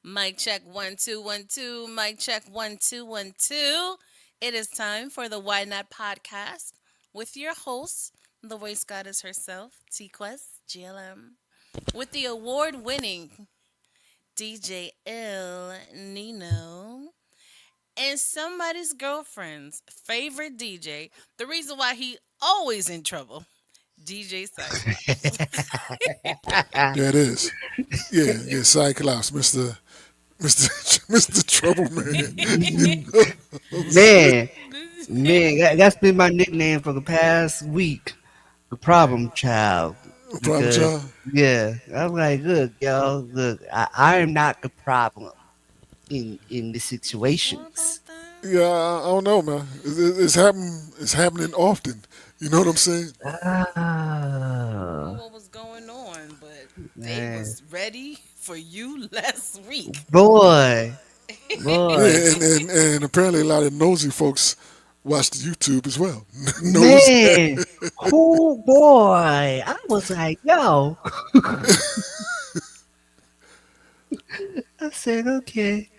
Mic check 1 2 1 2. Mic check 1 2 1 2. It is time for the Why Not podcast with your host, the voice goddess herself, T Quest GLM, with the award winning DJ Il Nino, and somebody's girlfriend's favorite DJ. The reason why he always in trouble, DJ Cyclops. There it is. Yeah, Cyclops, Mister Mister Trouble Man. You know what I'm saying? Man, that's been my nickname for the past week. The problem child. Problem Because child. yeah, I'm like, look, y'all, look, I am not the problem in the You sure situations. about that? Yeah, I don't know, man. It's happening often. You know what I'm saying? I don't know Ah, what was going on, but they man, was ready for you last week. boy, boy, Yeah, and apparently a lot of nosy folks watch the YouTube as well. Notice that. man, cool boy. I was like, yo, I said, okay.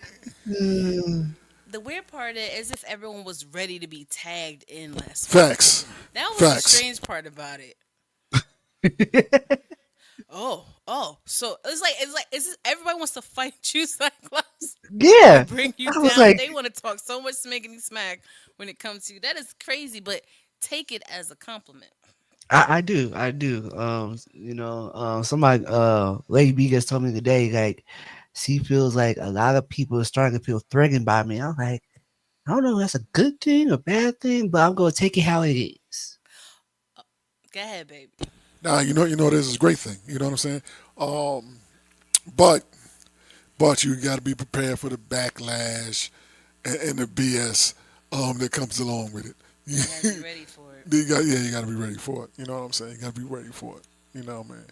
Mm. The weird part is if everyone was ready to be tagged in last week. Facts. That was the Facts. strange part about it. Oh. So it's just everybody wants to fight you, Cyclops, Yeah, and bring you I was down. like, They want to talk so much smackety smack when it comes to you. That is crazy, but take it as a compliment. I do. Somebody, Lady B just told me today, like, she feels like a lot of people are starting to feel threatened by me. I'm like, I don't know if that's a good thing or bad thing, but I'm gonna take it how it is. Go ahead, baby. Now you know this is a great thing. You know what I'm saying? Um, but you got to be prepared for the backlash and the BS that comes along with You gotta be it. ready for it. You got to be ready for it. You know what I'm saying? You got to be ready for it. You know, man,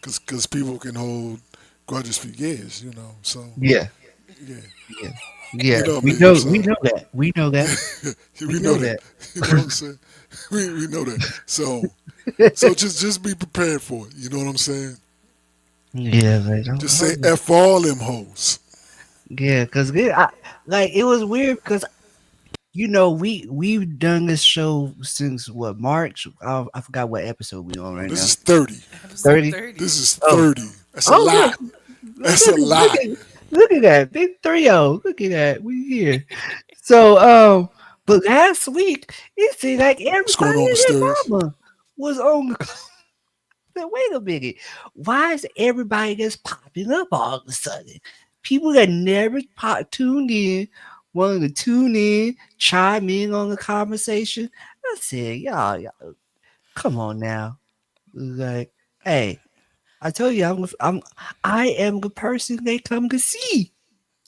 because people can hold grudges for years. So Yeah, yeah, yeah, yeah. you know what I We mean. know, So we know that. We know that. We we know know that. that. You know what I'm saying? We know that. So just be prepared for it. You know what I'm saying? Yeah, like, Just say f all them hoes. yeah, because like it was weird because we've done this show since what March? I forgot what episode we on Oh, right this now. is 30. Episode 30. 30. This is Oh, 30. That's a oh look, lot. That's a lot. look at that big 3-0. Look at that, we here. So but last week it seemed like What's going everybody on, and their Mysterious? mama was on the. Now, wait a minute. Why is everybody just popping up all of a sudden? People that never tuned in, wanted to tune in, chime in on the conversation. I said, y'all, come on now. Like, hey, I told you, I am the person they come to see.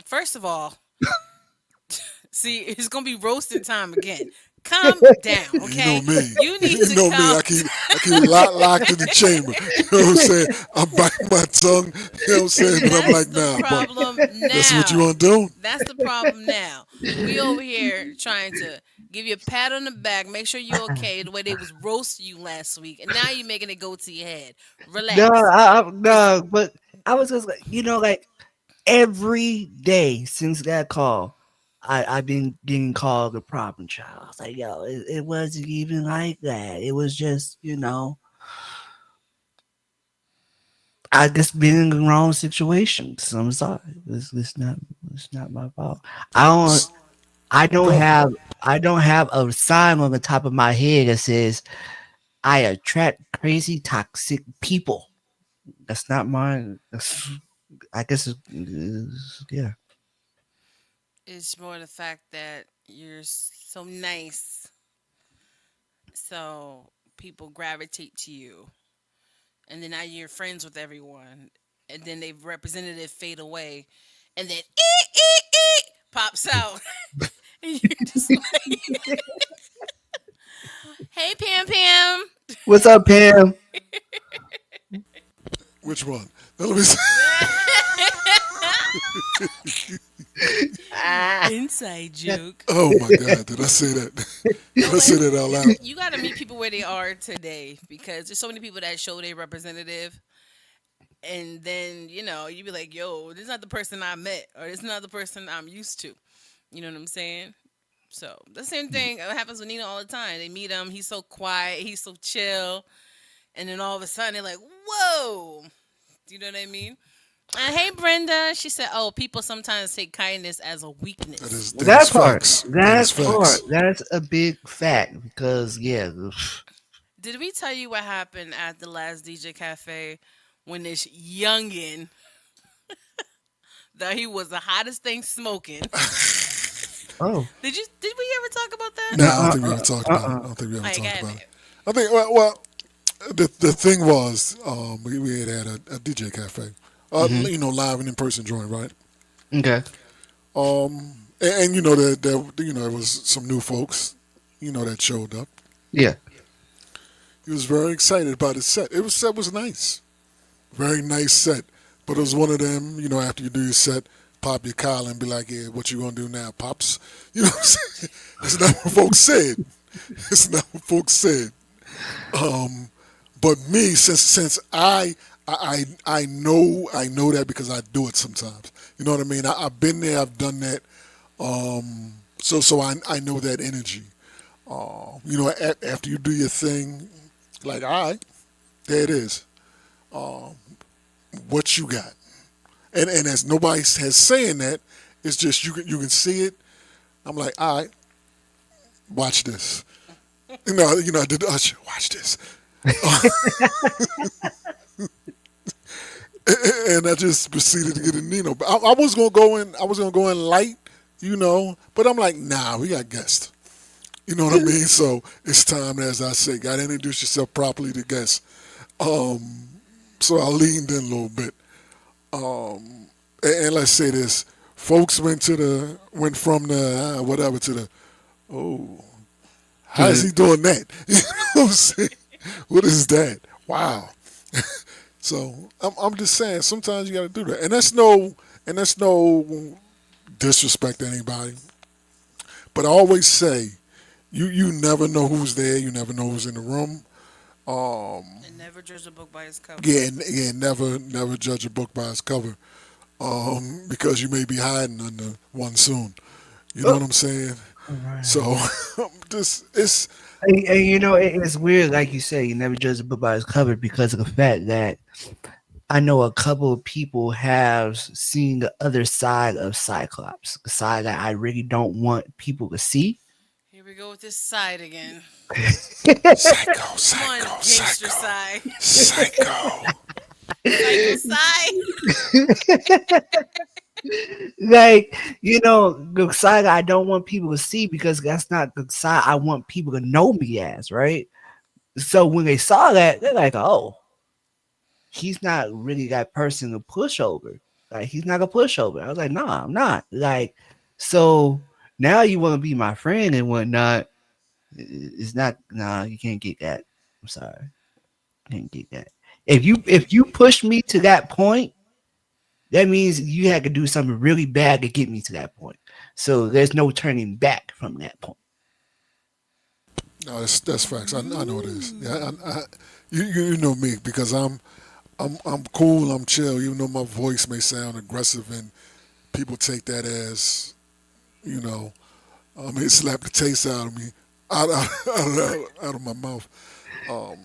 First of all, see, it's gonna be roasting time again. Calm down, You know okay? me. You need You to know me. calm. I keep it locked in the chamber. You know what I'm saying? I bite my tongue. You know what I'm saying? But I'm That's like, the nah. But problem that's what you now. want to do. That's the problem now. We over here trying to give you a pat on the back, make sure you're okay. The way they was roasting you last week, and now you're making it go to your head. No, Relax, cause no, but I was just like, like every day since that call, I've been getting called the problem child. I was like, yo, it wasn't even like that. It was just, I just been in the wrong situation. So I'm sorry. It's not my fault. I don't S- I don't But have I don't have a sign on the top of my head that says I attract crazy toxic people. That's not mine. I guess yeah. it's more the fact that you're so nice, so people gravitate to you, and then now you're friends with everyone, and then they representative fade away, and then pops out, and you're just like, "Hey, Pam Pam." What's up, Pam? which one? Now, let me see. Ah, Inside joke. Oh my God! Did I say that? No, Did I but say that out loud? you got to meet people where they are today because there's so many people that show their representative, and then you be like, yo, this is not the person I met, or this is not the person I'm used to. You know what I'm saying? So the same thing happens with Nina all the time. They meet him, he's so quiet, he's so chill, and then all of a sudden they're like, whoa. Do you know what I mean? And hey, Brenda, she said, oh, people sometimes take kindness as a weakness. That is Part, facts. That is that part, facts. that's a big fact because yeah, Did we tell you what happened at the last DJ Cafe when this youngin that he was the hottest thing smoking? oh, Did we ever talk about that? Nah, I don't uh, think we ever talked about it. I don't think we ever Like, talked I about haven't. it. I think the thing was we had a DJ cafe, mm-hmm. live and in person joint, right? Okay, And there was some new folks, that showed up. yeah, He was very excited about his set. Set was nice, very nice set. But it was one of them, after you do your set, pop your collar and be like, yeah, what you gonna do now, pops? You know what I'm saying? That's not what folks said. It's not what folks said. But me, since I know that because I do it sometimes. You know what I mean? I've been there, I've done that. So I know that energy. After you do your thing, like, all right, there it is. What you got? And as nobody has saying that, it's just you can see it. I'm like, all right, watch this. I did the usher. Watch this. And I just proceeded to get a Nino. I was gonna go in. I was gonna go in light, but I'm like, nah, we got guests. You know what I mean? So it's time, as I say, gotta introduce yourself properly to guests. So I leaned in a little bit. And let's say this: folks went from the whatever to the oh, how is he doing that? You know what I'm saying? What is that? Wow. So I'm just saying sometimes you got to do that, and that's no disrespect to anybody. But I always say you never know who's there, you never know who's in the room. And never judge a book by its cover. Yeah, never judge a book by its cover, because you may be hiding under one soon. You know oh, what I'm saying? right. So just it's And it's weird, like you say, you never judge a book by its cover because of the fact that I know a couple of people have seen the other side of Cyclops, the side that I really don't want people to see. Here we go with this side again. psycho, Come on, psycho, gangster psycho, side. psycho. Psycho side. Like, the side I don't want people to see because that's not the side I want people to know me as, right? So when they saw that, they're like, oh, he's not really that person to push over. Like, he's not a pushover. I was like, no, I'm not. Like, so now you want to be my friend and whatnot. It's not, nah, you can't get that. I'm sorry. Can't get that. If you push me to that point, that means you had to do something really bad to get me to that point. So there's no turning back from that point. No, that's facts. I know it is. Yeah, you know me because I'm cool. I'm chill. Even though my voice may sound aggressive and people take that as you know, it slapped the taste out of me, out of my mouth. Um,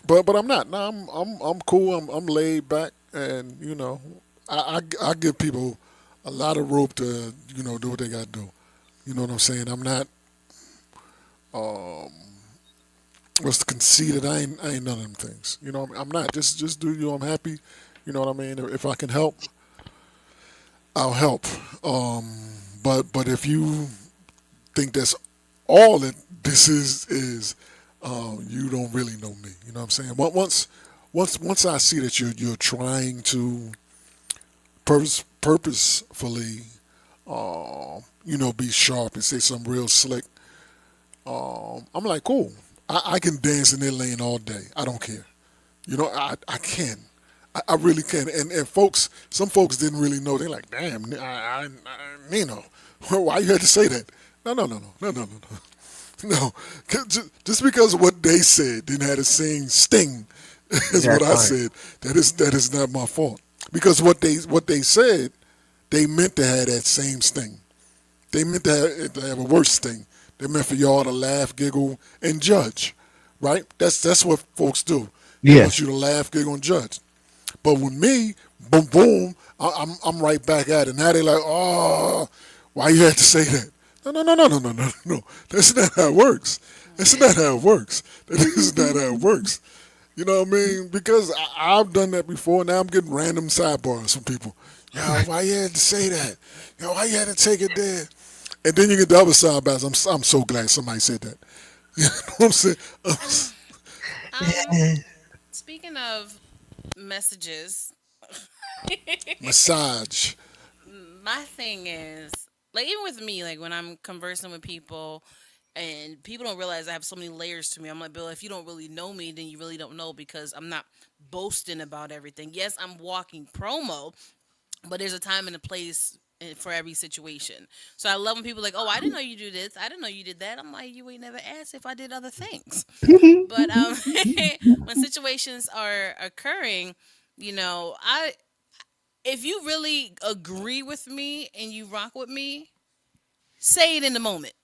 but I'm not. No, I'm cool. I'm laid back, and I give people a lot of rope to do what they got to do. You know what I'm saying? I'm not what's conceited. I ain't none of them things. I'm not. Just do you. I'm happy. You know what I mean? If I can help, I'll help. But if you think that's all that this is you don't really know me. You know what I'm saying? Once I see that you're trying to purposefully, be sharp and say something real slick, I'm like, cool. I can dance in their lane all day. I don't care. I can. I really can. And some folks didn't really know. They're like, damn, Nino, why you had to say that? No. 'Cause just because of what they said didn't have the same sting is what That I part. said. That is not my fault because what they said, they meant to have that same sting. They meant to have a worse sting. They meant for y'all to laugh, giggle, and judge, right? That's what folks do. They want Yes. you to laugh, giggle, and judge. But with me, boom, boom, I'm right back at it. Now they like, oh, why you had to say that? No, no, no, no, no, no, no, no. That's not how it works. That's not how it works. That is not how it works. You know what I mean? Because I've done that before. Now I'm getting random sidebars from people. Yo, why you had to say that? Yo, why you had to take it there? And then you get the other sidebars. I'm so glad somebody said that. You know what I'm saying? Um, Speaking of messages, Massage. my thing is like even with me, like when I'm conversing with people and people don't realize I have so many layers to me. I'm like, Bill, if you don't really know me, then you really don't know because I'm not boasting about everything. Yes, I'm walking promo, but there's a time and a place for every situation. So I love when people are like, oh, I didn't know you do this. I didn't know you did that. I'm like, you ain't never asked if I did other things. But when situations are occurring, I if you really agree with me and you rock with me, say it in the moment.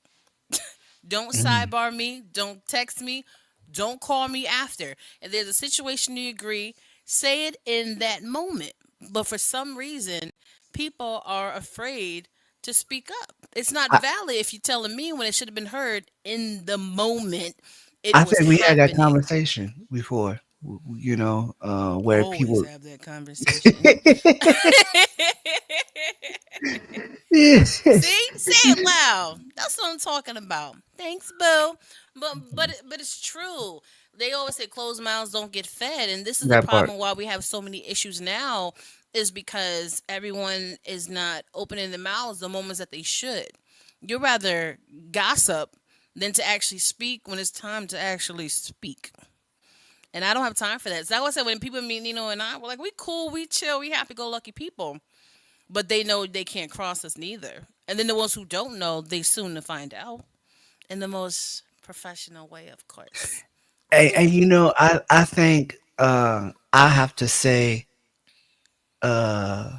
Don't Mm. sidebar me. Don't text me. Don't call me after. If there's a situation you agree, say it in that moment. But for some reason, people are afraid to speak up. It's not I, valid if you're telling me when it should have been heard in the moment it I was think we had that happening. conversation before, where Always people. have that conversation. See, say it loud. That's what I'm talking about. Thanks, Boo. But it's true. They always say closed mouths don't get fed, and this is the That part. problem why we have so many issues now. Is because everyone is not opening their mouths the moments that they should. You'd rather gossip than to actually speak when it's time to actually speak. And I don't have time for that. So like I said, when people meet Nino and I, we're like, we cool, we chill, we happy go lucky people, but they know they can't cross us neither. And then the ones who don't know, they soon to find out in the most professional way, of course. And Cool. I think I have to say uh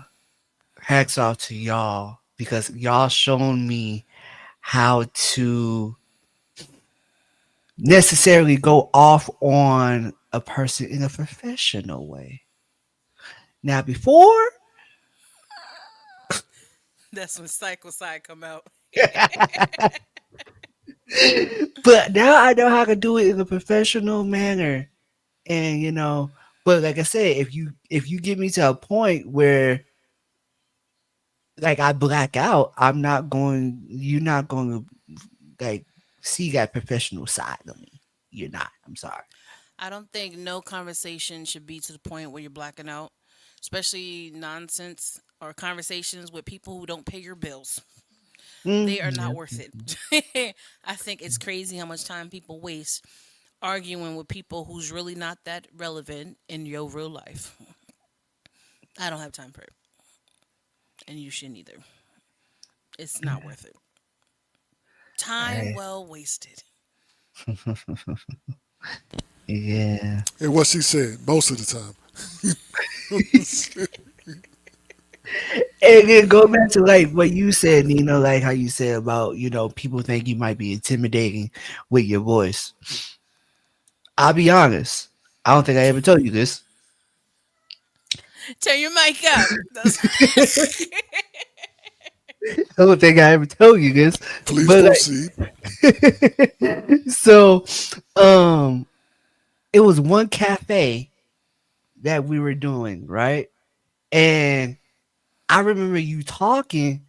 hats off to y'all because y'all shown me how to necessarily go off on a person in a professional way. Now before, That's when Psycho Side come out. but now I know how to do it in a professional manner. And but like I said, if you get me to a point where like I black out, you're not going to like see that professional side of me. You're not. I'm sorry. I don't think no conversation should be to the point where you're blacking out, especially nonsense or conversations with people who don't pay your bills. They are not Yeah. worth it. I think it's crazy how much time people waste arguing with people who's really not that relevant in your real life. I don't have time for it, and you shouldn't either. It's not worth it. Time Right. well wasted. Yeah. And what she said most of the time. And then go back to like what you said, like how you said about, people think you might be intimidating with your voice. I'll be honest. I don't think I ever told you this. Turn your mic up. I don't think I ever told you this. Please But proceed. so um it was one cafe that we were doing, right? And I remember you talking,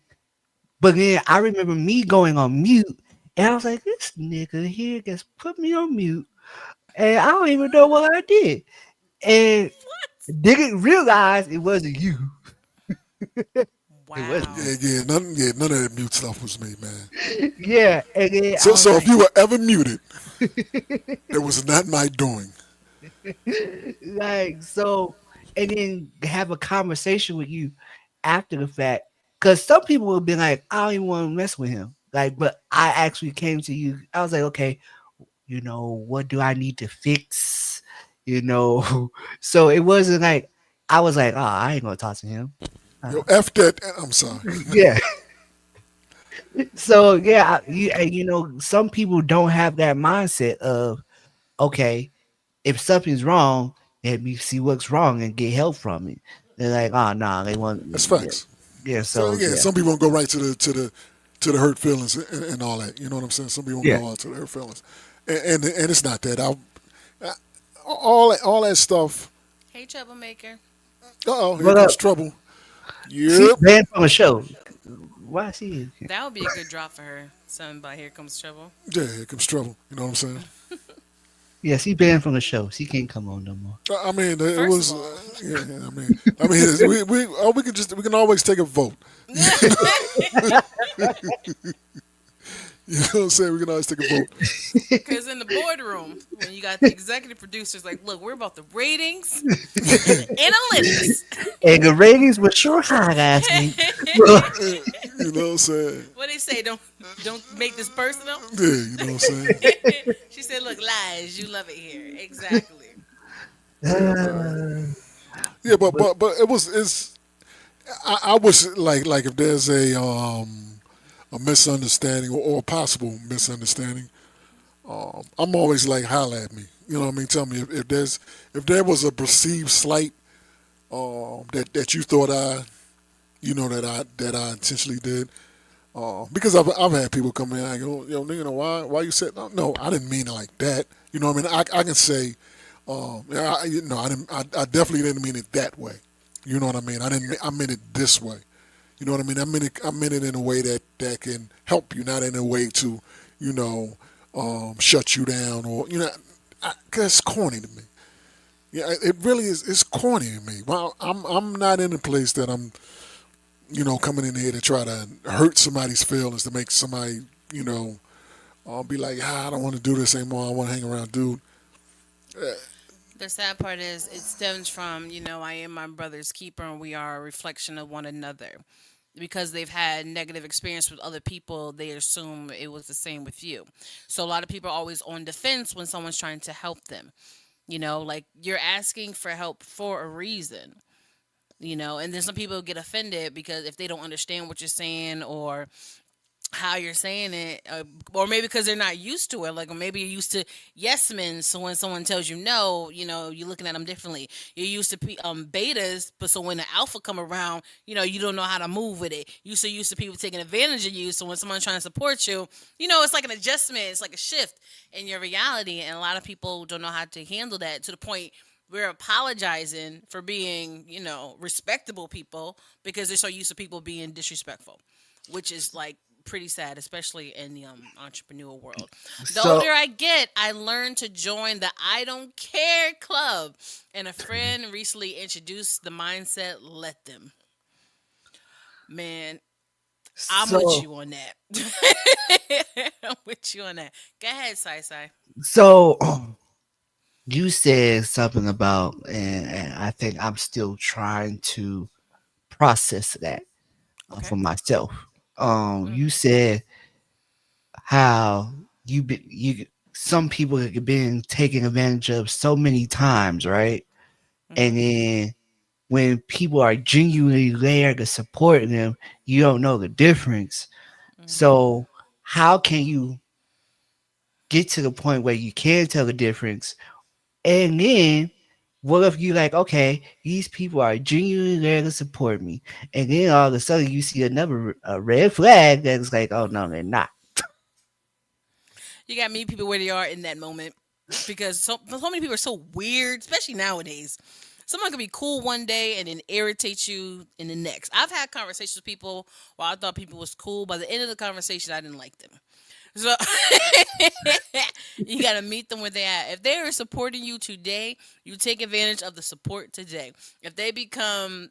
but then I remember me going on mute, and I was like, "This nigga here just put me on mute, and I don't even know what I did." And didn't realize it wasn't you. It wasn't Wow. Yeah, you. none of that mute stuff was me, man. Yeah, and then I So, was so if like, you were ever muted, that was not my doing. so, and then have a conversation with you after the fact. Because some people would be like, I don't even want to mess with him. Like, but I actually came to you. I was like, okay, what do I need to fix? you know. So it wasn't like I was like, oh, I ain't gonna talk to him. Yo, Uh, F that. I'm sorry. yeah. So yeah, some people don't have that mindset of okay, if something's wrong, let me see what's wrong and get help from it. They're like, oh no, nah, they want, That's yeah, facts. yeah. So So yeah, yeah, some people go right to the hurt feelings and all that. You know what I'm saying? Some people yeah. go out to the hurt feelings, and it's not that. I all that stuff. Hey, troublemaker. Oh, here What comes up? trouble. She's Yep. banned from a show. Why she? That would be a good drop for her. Something about Here Comes Trouble. Yeah, here comes trouble. You know what I'm saying? Yeah, she banned from the show. She can't come on no more. I mean, it First of was. all, Yeah. We can always take a vote. You know what I'm saying? We can always take a vote. because in the boardroom, when you got the executive producers like, look, we're about the ratings and analytics. And the ratings were sure high last week. Well, You know what I'm saying? What they say, don't make this personal. Yeah, you know what I'm saying? She said, look, lies, you love it here. Exactly. Yeah, but yeah, but it's. I wish like if there's a misunderstanding or a possible misunderstanding, I'm always like holla at me. You know what I mean? Tell me if there was a perceived slight that you thought that I intentionally did. Because I've had people come in and go, yo, nigga, why you said no? I didn't mean it like that. You know what I mean? I can say, I didn't. I definitely didn't mean it that way. You know what I mean? I didn't. I meant it this way. You know what I mean? I meant it in a way that can help you, not in a way to, you know, shut you down or cause it's corny to me. Yeah, it really is. It's corny to me. Well, I'm not in a place that I'm coming in here to try to hurt somebody's feelings to make somebody, you know, be like, I don't want to do this anymore. I want to hang around, dude. The sad part is it stems from, I am my brother's keeper and we are a reflection of one another. Because they've had negative experience with other people, they assume it was the same with you. So a lot of people are always on defense when someone's trying to help them. Like you're asking for help for a reason. And then some people get offended because if they don't understand what you're saying or how you're saying it, or maybe because they're not used to it. Like, or maybe you're used to yes men, so when someone tells you no, you're looking at them differently. You're used to betas, but so when the alpha come around, you don't know how to move with it. You so used to people taking advantage of you, so when someone's trying to support you, it's like an adjustment. It's like a shift in your reality, and a lot of people don't know how to handle that to the point we're apologizing for being, respectable people because they're so used to people being disrespectful, which is like pretty sad, especially in the entrepreneurial world. The older so I get, I learn to join the I don't care club. And a friend recently introduced the mindset, let them. Man, I'm with so you on that. I'm with you on that. Go ahead, Sai Sai. so you said something about, and I think I'm still trying to process that Okay. for myself. You Mm-hmm. said how you some people have been taken advantage of so many times, right? And Mm-hmm. then when people are genuinely there to support them, you don't know the difference. Mm-hmm. So how can you get to the point where you can tell the difference? And then what if you like, okay, these people are genuinely there to support me, and then all of a sudden you see another red flag that's like, oh no, they're not. You got to meet people where they are in that moment because so many people are so weird, especially nowadays. Someone could be cool one day and then irritate you in the next. I've had conversations with people where I thought people was cool. By the end of the conversation, I didn't like them. So you got to meet them where they at. If they are supporting you today, you take advantage of the support today. If they become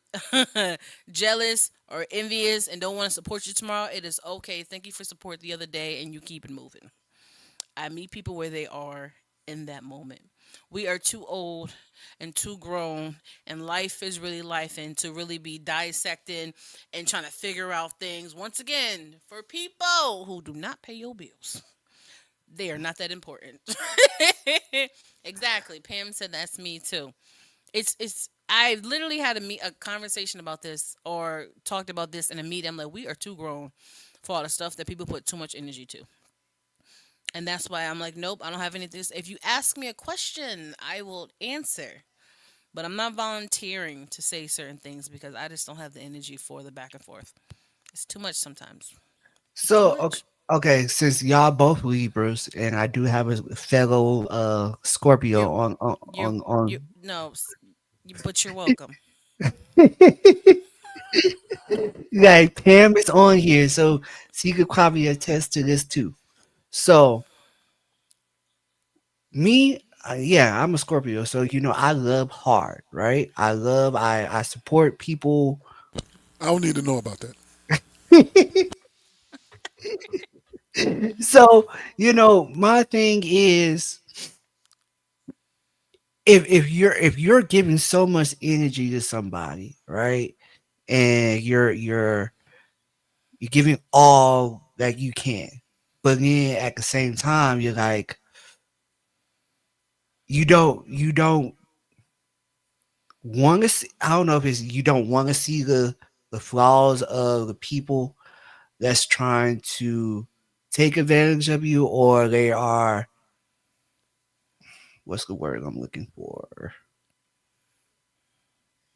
jealous or envious and don't want to support you tomorrow, it is okay. Thank you for support the other day, and you keep it moving. I meet people where they are in that moment. We are too old and too grown, and life is really life, and to really be dissecting and trying to figure out things once again for people who do not pay your bills. They are not that important. Exactly. Pam said that's me too. It's I literally had a conversation about this or talked about this in a meeting. I'm like, we are too grown for all the stuff that people put too much energy to. And that's why I'm like, nope, I don't have anything. If you ask me a question, I will answer. But I'm not volunteering to say certain things because I just don't have the energy for the back and forth. It's too much sometimes. Too So okay, much. okay, since y'all both Libras and I do have a fellow You're Scorpio you on no, but you're welcome. like Pam is on here, so she could probably attest to this too. So me, yeah, I'm a Scorpio, so I love hard, right? I support people. I don't need to know about that. So my thing is, if you're giving so much energy to somebody, right, and you're giving all that you can, but then at the same time you're like, you don't want to see, I don't know if it's you don't want to see the flaws of the people that's trying to take advantage of you, or they are, what's the word I'm looking for,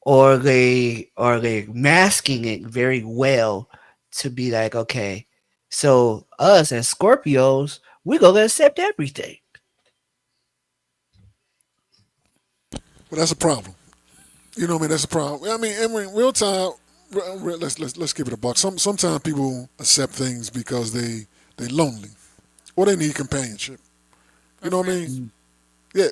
or they are they masking it very well to be like, okay, so us as Scorpios, we gonna accept everything. But that's a problem. You know what I mean? That's a problem. I mean, real time. Let's give it a buck. Sometimes people accept things because they lonely or they need companionship. You Or know what I mean? friends. Yeah,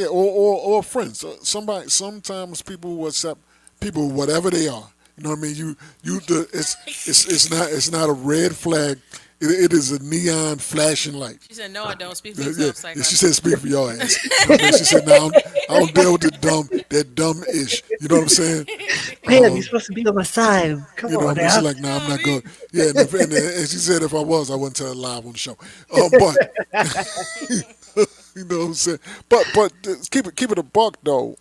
or friends. Somebody. Sometimes people will accept people whatever they are. You know what I mean? It's not a red flag. It is a neon flashing light. She said, "No, I don't. Speak for Yeah, yourself, yeah. She psycho." said, "Speak for your ass." You know what I mean? She said, "Now I don't deal with that dumb ish." You know what I'm saying? Pam, you're Um, supposed to be on my side. Come you know on what I mean? She's now. like, "Nah, I'm Oh, not good." me. Yeah, and she said, "If I was, I wouldn't tell her live on the show." But you know what I'm saying? But keep it a buck though.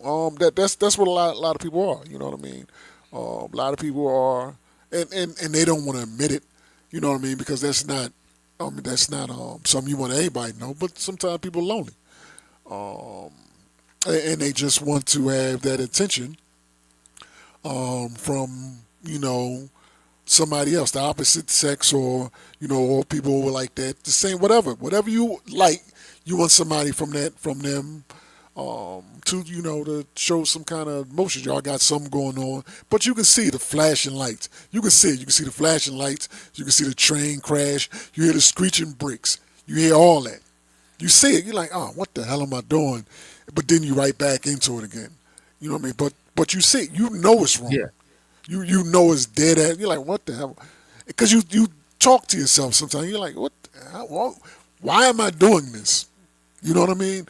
That's what a lot of people are. You know what I mean? A lot of people are, and they don't want to admit it. You know what I mean? Because that's not. I mean, that's not something you want everybody to know. But sometimes people are lonely, and they just want to have that attention from somebody else, the opposite sex, or or people who are like that. The same, whatever you like, you want somebody from them to to show some kind of emotion. Y'all got something going on, but you can see the flashing lights. You can see it. You can see the flashing lights. You can see the train crash. You hear the screeching bricks. You hear all that. You see it. You're like, oh, what the hell am I doing? But then you right back into it again. You know what I mean? But you see it. You know it's wrong. Yeah. You know it's dead at. You're like, what the hell? Because you talk to yourself sometimes. You're like, what? The hell? Why am I doing this? You know what I mean?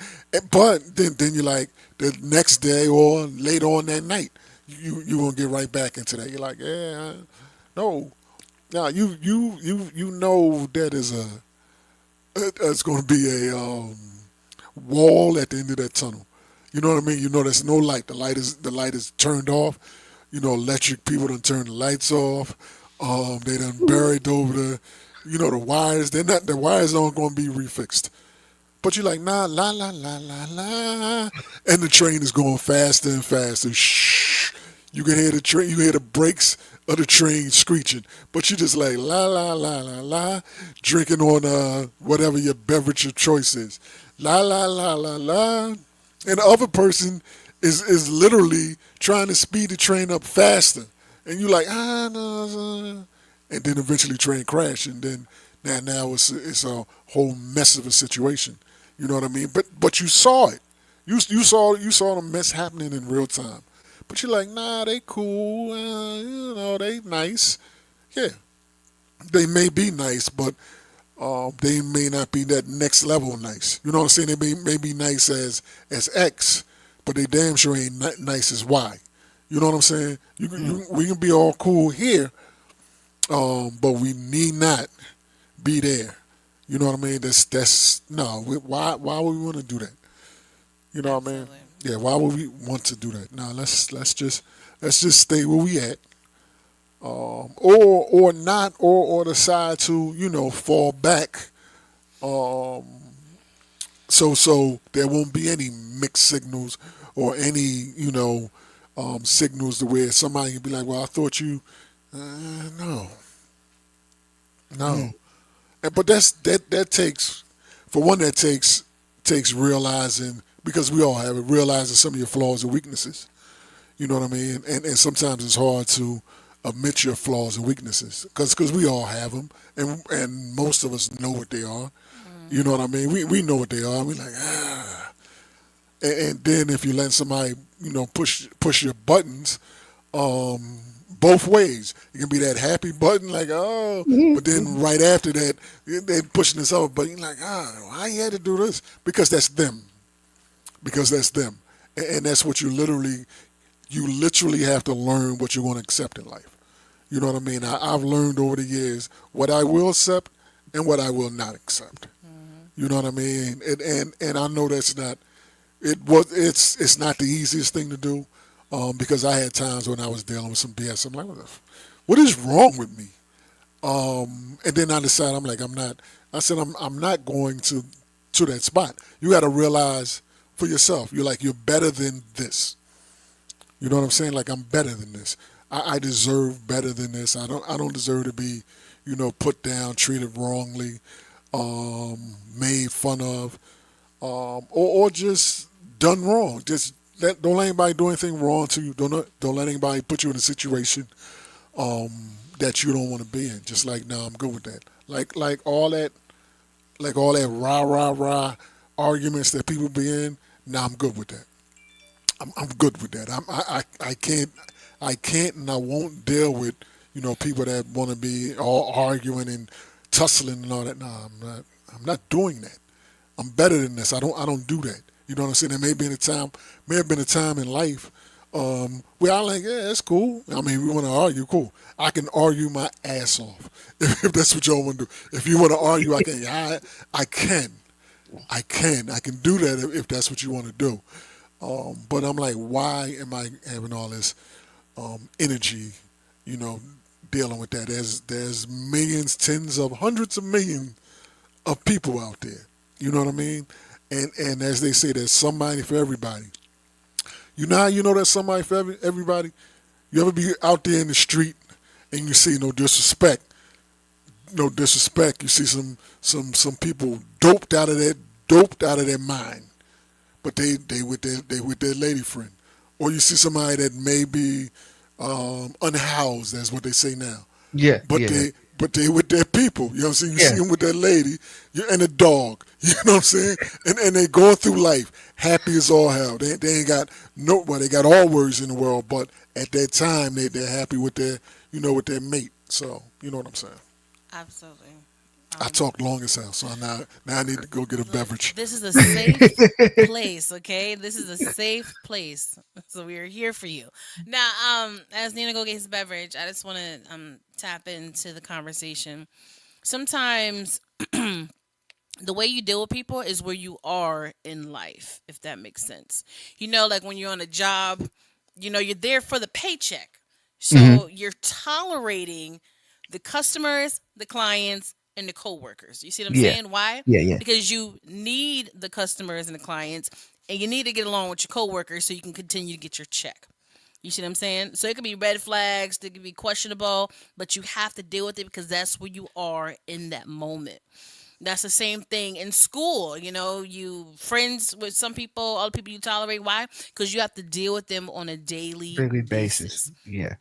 But then you're like, the next day or later on that night, you gonna get right back into that. You're like, yeah, no. Now you know that is it's gonna be a wall at the end of that tunnel. You know what I mean? You know there's no light. The light is turned off. Electric people done turned the lights off. They done buried over the wires. The wires aren't going to be refixed. But you're like, nah, la la la la la, and the train is going faster and faster. Shh, you can hear the train, you hear the brakes of the train screeching, but you just like la la la la la, drinking on whatever your beverage of choice is, la la la la la, and the other person is literally trying to speed the train up faster, and you like no, and then eventually train crash, and then now it's a whole mess of a situation. You know what I mean? But you saw it. You saw the mess happening in real time. But you're like, nah, they cool. They nice. Yeah, they may be nice, but they may not be that next level nice. You know what I'm saying? They may be nice as X, but they damn sure ain't nice as Y. You know what I'm saying? We can be all cool here, but we need not be there. You know what I mean? That's no. Why would we want to do that? You know what I mean? Absolutely. Yeah. Why would we want to do that? No. Let's just stay where we at. Or not, or decide to fall back. Um, so there won't be any mixed signals or any signals to where somebody can be like, well, I thought you. No, no. Mm. But that takes, for one, that takes realizing, because we all have it, realizing some of your flaws and weaknesses. You know what I mean? And sometimes it's hard to admit your flaws and weaknesses because we all have them, and most of us know what they are. You know what I mean? We know what they are. We like and then if you let somebody push your buttons, um, both ways. It can be that happy button, like, oh, but then right after that, they're pushing this other button. You're like, why you had to do this? Because that's them. Because that's them, and that's what you literally have to learn what you want to accept in life. You know what I mean? I've learned over the years what I will accept and what I will not accept. Hmm. You know what I mean? And I know that's not it's not the easiest thing to do, because I had times when I was dealing with some BS. I'm like, what is wrong with me? And then I decided, I'm like, I'm not. I said I'm not going to that spot. You got to realize for yourself. You're better than this. You know what I'm saying? Like, I'm better than this. I deserve better than this. I don't deserve to be, put down, treated wrongly, made fun of, or just done wrong. Just don't let anybody do anything wrong to you. Don't let anybody put you in a situation that you don't want to be in. Just like, no, I'm good with that. Like all that rah rah rah arguments that people be in. Nah, I'm good with that. I'm good with that. I can't and I won't deal with people that want to be all arguing and tussling and all that. Nah, I'm not doing that. I'm better than this. I don't do that. You know what I'm saying? There may have been a time in life where I like, yeah, that's cool. I mean, we want to argue, cool. I can argue my ass off if that's what y'all want to do. If you want to argue, I can. I can. I can do that if that's what you want to do. But I'm like, why am I having all this energy, you know, dealing with that? There's millions, tens of hundreds of millions of people out there. You know what I mean? And as they say, there's somebody for everybody. You know how you know there's somebody for everybody? You ever be out there in the street and you see no disrespect, no disrespect. You see some people doped out of their mind, but they with their lady friend, or you see somebody that may be unhoused. That's what they say now. Yeah, But yeah, they with their people. You know what I'm saying? You see yeah. them with that lady, and a dog. You know what I'm saying? And they going through life happy as all hell. They ain't got no, well, they got all worries in the world, but at that time they're happy with their mate. So you know what I'm saying? Absolutely. I Um, talked long as hell, so now I need to go get a Look, beverage. this is a safe place, okay? This is a safe place. So we are here for you. Now, as Nina go get his beverage, I just want to tap into the conversation. Sometimes the way you deal with people is where you are in life, if that makes sense. Like when you're on a job, you're there for the paycheck. Hmm. So you're tolerating the customers, the clients, and the coworkers. You see what I'm Yeah, saying? Why? yeah, yeah. Because you need the customers and the clients, and you need to get along with your coworkers so you can continue to get your check. You see what I'm saying? So it could be red flags, it could be questionable, but you have to deal with it because that's where you are in that moment. That's the same thing in school. You friends with some people, other people you tolerate. Why? Because you have to deal with them on a daily Daily basis. basis. Yeah.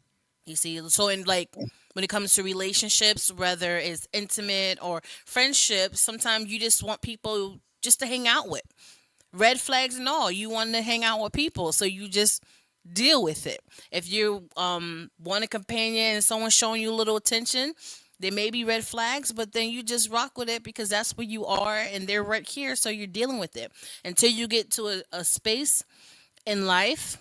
You see, so in like when it comes to relationships, whether it's intimate or friendships, sometimes you just want people just to hang out with. Red flags and all. You want to hang out with people, so you just deal with it. If you want a companion and someone's showing you a little attention, there may be red flags, but then you just rock with it because that's where you are and they're right here, so you're dealing with it until you get to a space in life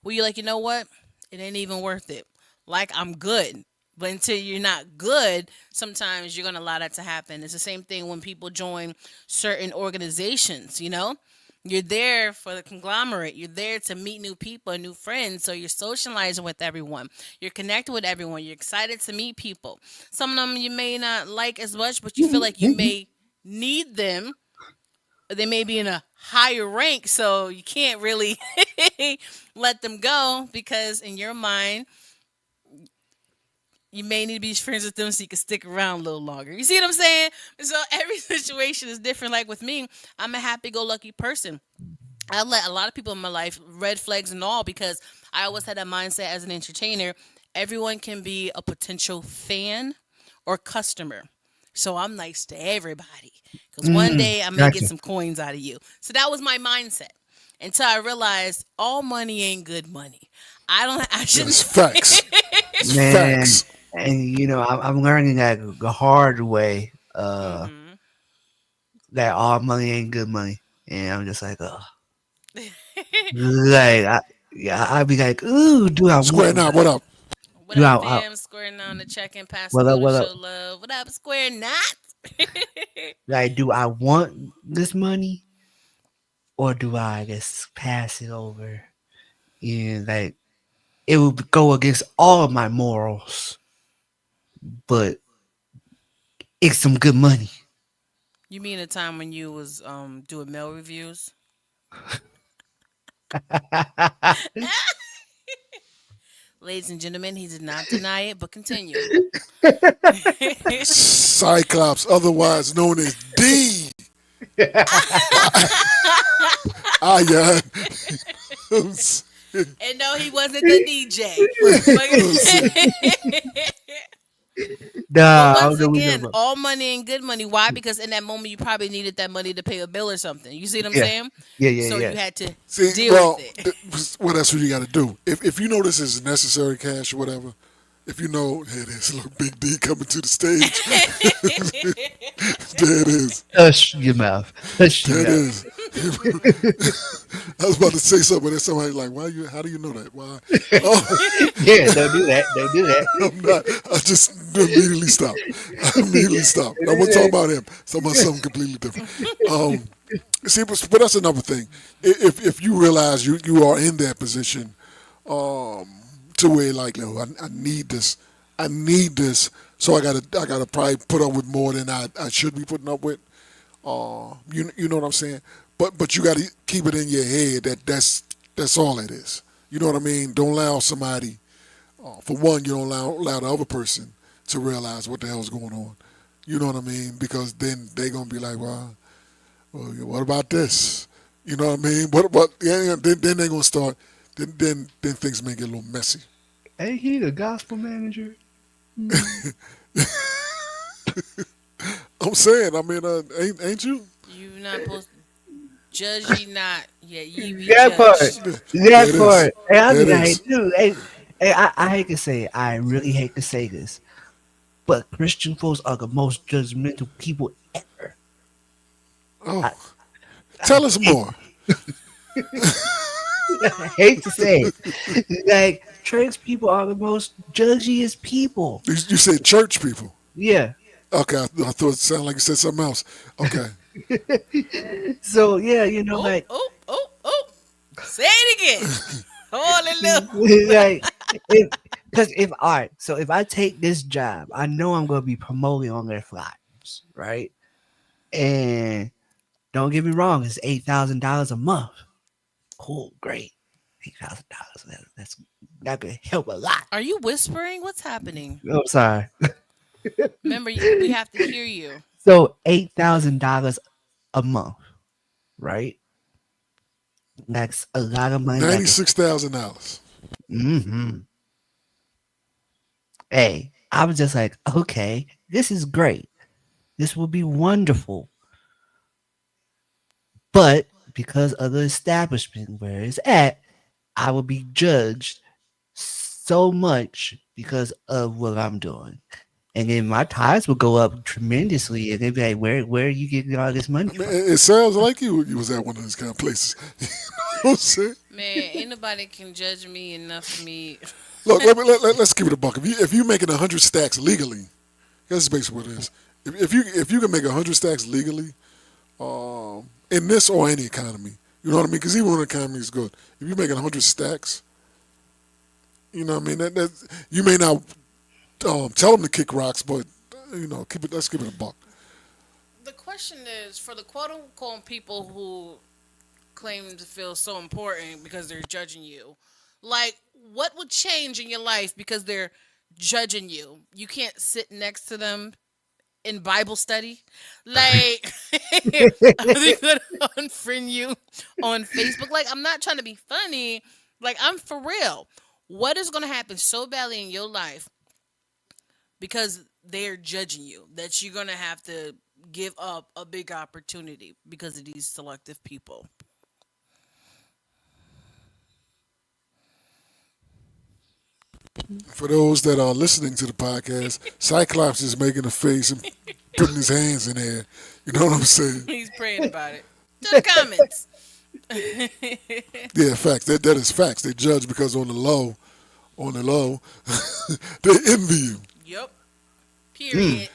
where you're like, you know what? It ain't even worth it. Like, I'm good. But until you're not good, sometimes you're going to allow that to happen. It's the same thing when people join certain organizations, you know? You're there for the conglomerate. You're there to meet new people and new friends. So you're socializing with everyone. You're connected with everyone. You're excited to meet people. Some of them you may not like as much, but you feel like you may need them. They may be in a higher rank, so you can't really let them go because in your mind, you may need to be friends with them so you can stick around a little longer. You see what I'm saying? So every situation is different. Like with me, I'm a happy-go-lucky person. I let a lot of people in my life, red flags and all, because I always had that mindset as an entertainer. Everyone can be a potential fan or customer. So I'm nice to everybody because one Mm, day I may get gotcha. some coins out of you. So that was my mindset until I realized all money ain't good money. I don't. I That's shouldn't. facts. It's Man, facts. and I'm learning that the hard way. hmm That all money ain't good money, and I'm just like, oh, like yeah, I'd be like, ooh, do I Square want? now, what up? What Do up, I fam? Square on the check and passing what through up? to What up? show love. What up, Square Not? Like, do I want this money, or do I just pass it over? And like, it would go against all of my morals, but it's some good money. You mean a time when you was doing mail reviews? Ladies and gentlemen, he did not deny it, but continue. Cyclops, otherwise known as D. I And no, he wasn't the DJ. But Nah, I once don't know what you're again, talking about. all money ain't good money. Why? Because in that moment, you probably needed that money to pay a bill or something. You see what I'm Yeah, saying? yeah, yeah, So yeah. you had to See, deal with well, it. well, that's what you got to do. If you know this is necessary cash or whatever, if you know, here it is, look, Big D coming to the stage. There it is. Hush your mouth. Hush your There it mouth. is. I was about to say something, and somebody like, "Why you? How do you know that? Why?" Oh, Yeah, don't do that. Don't do that. I'm not. I just immediately stopped. I immediately stopped. I wasn't talking about him. Talking about something completely different. Um, See, but that's another thing. If you realize you are in that position, to where like, yo, I need this, I need this, so I gotta probably put up with more than I should be putting up with. You know what I'm saying? But you gotta keep it in your head that that's all it is. You know what I mean? Don't allow somebody. For one, you don't allow the other person to realize what the hell's going on. You know what I mean? Because then they gonna be like, well, what about this? You know what I mean? What? Yeah, yeah, then they're gonna start. Then things may get a little messy. Ain't he the gospel manager? I'm saying. I mean, ain't you? You not supposed judge ye not, yeah, ye be That part. judged. There That it is. part. And I There be it like, is. dude, hey, I hate to say it. I really hate to say this. But Christian folks are the most judgmental people ever. Oh, I, I tell us hate, more. I hate to say it. Like, church people are the most judgiest people. You said church people. Yeah. Okay, I thought it sounded like you said something else. Okay. So, yeah, Oh, like, oh, oh, oh. Say it again. Hallelujah. like, because if, all right, so if I take this job, I know I'm going to be promoting on their flyers, right? And don't get me wrong, it's $8,000 a month. Cool, great. $8,000. That could help a lot. Are you whispering? What's happening? I'm sorry. Remember, we have to hear you. So $8,000 a month, right? That's a lot of money. $96,000. Hmm. Hey, I was just like, okay, this is great. This will be wonderful. But because of the establishment where it's at, I will be judged so much because of what I'm doing. And then my tithes will go up tremendously, and they'd be like, "Where are you getting all this money I mean, from?" it sounds like you was at one of those kind of places. You know what I'm saying? Man, ain't nobody can judge me enough for me. Look, let's keep it a buck. If you making 100 stacks legally, that's basically what it is. If you can make 100 stacks legally, in this or any economy, you know what I mean? Because even when the economy is good, if you're making 100 stacks, you know what I mean. That you may not tell them to kick rocks, but keep it. Let's keep it a buck. The question is for the quote unquote people who claim to feel so important because they're judging you. Like, what would change in your life because they're judging you? You can't sit next to them in Bible study. Like, are they gonna unfriend you on Facebook? Like, I'm not trying to be funny. Like, I'm for real. What is gonna happen so badly in your life because they're judging you that you're gonna have to give up a big opportunity because of these selective people? For those that are listening to the podcast, Cyclops is making a face and putting his hands in there. You know what I'm saying? He's praying about it. To the comments. Yeah, facts. That is facts. They judge because on the low, they envy you. Yep. Period.